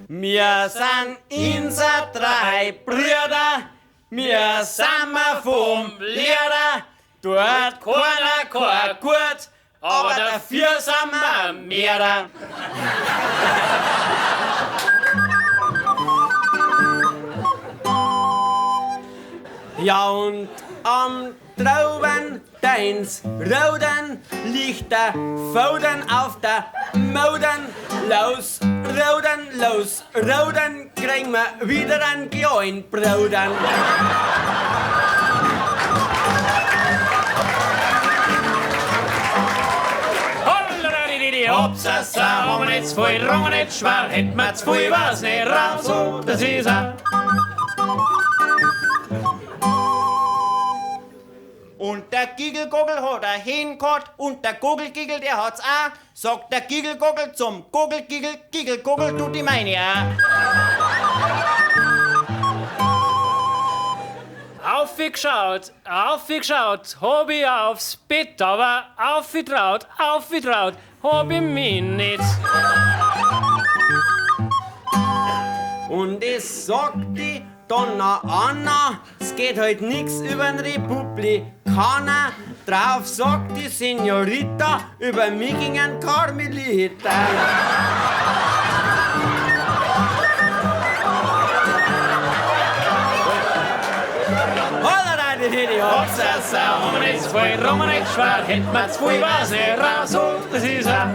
Wir sind inser drei Brüder, wir sind wir vom Lehrer. Dort keiner gut, aber dafür sind wir mehrer. Ja, und am Trauben deins Roden liegt der Faden auf der Moden. Los, Roden, kriegen wir wieder einen kleinen Brauden. Hopsasa, haben wir nicht zu viel, haben wir nicht schwer, hätten wir zu viel, was nicht raus, so, das ist er. Und der Gigelgogel hat er hingehört und der Gogelgigel, der hat's auch. Sagt der Gigelgogel zum Gogelgigel, Gigelgogel tut die meine auch. Aufgeschaut, hab ich aufs Bett, aber aufgetraut, hab ich mich nicht. Und es sagt die Donna Anna, es geht halt nix übern Republikaner. Drauf sagt die Senorita, über mich ging ein Karmeliter. Hopsasa, haben wir nicht zu viel, haben wir nicht schwer, hätten wir zu viel, was nicht raus, so, das ist er.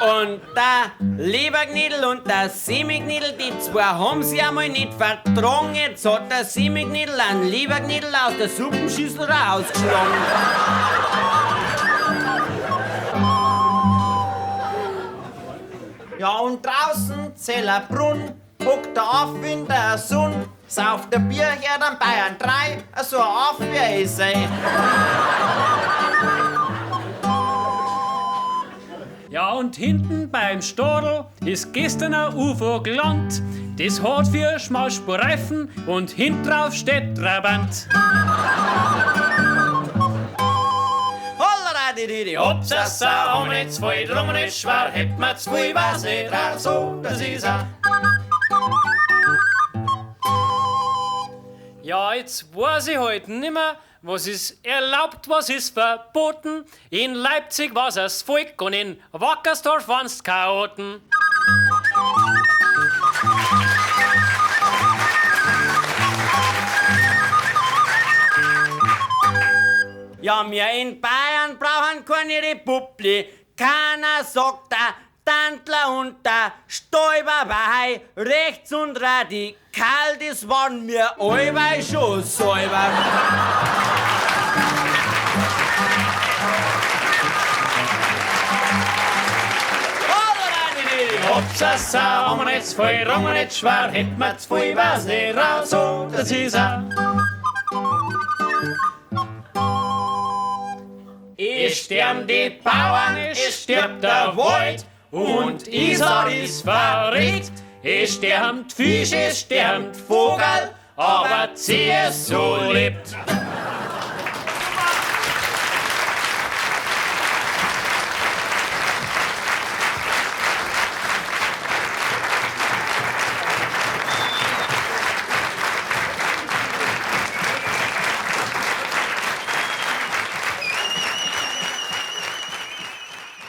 Und der Leberknädel und der Semiknädel, die zwei haben sie einmal nicht vertragen. Jetzt hat der Semiknädel einen Leberknädel aus der Suppenschüssel rausgeschlagen. Ja, und draußen Zellerbrunn hockt der Aff in der Sonne, sauft der Bierherd am Bayern 3, so ein Aff wie ich sei. Ja, und hinten beim Stadel ist gestern ein UFO gelandet. Das hat 4 Schmalspurreifen und hinten drauf steht Trabant. Hopsasa, haben wir nicht zu viel, drum nicht schwer, hätten wir zu viel, was nicht raus, so, das ist er. Ja, jetzt weiß ich halt nimmer, was ist erlaubt, was ist verboten. In Leipzig war's das Volk und in Wackersdorf waren's Chaoten. Ja, wir in Bayern brauchen keine Republik. Keiner sagt der Tantler und der Stoiber bei rechts und radikal, das waren wir allweil schon selber. Hopsasa, haben wir nicht zu viel, haben wir nicht schwer, hätten wir zu viel, was nicht raus, so, das ist er. Es sterben die Bauern, es stirbt der Wald und Isar ist verrückt. Es sterben die Fische, es sterben die Vogel, aber CS so lebt.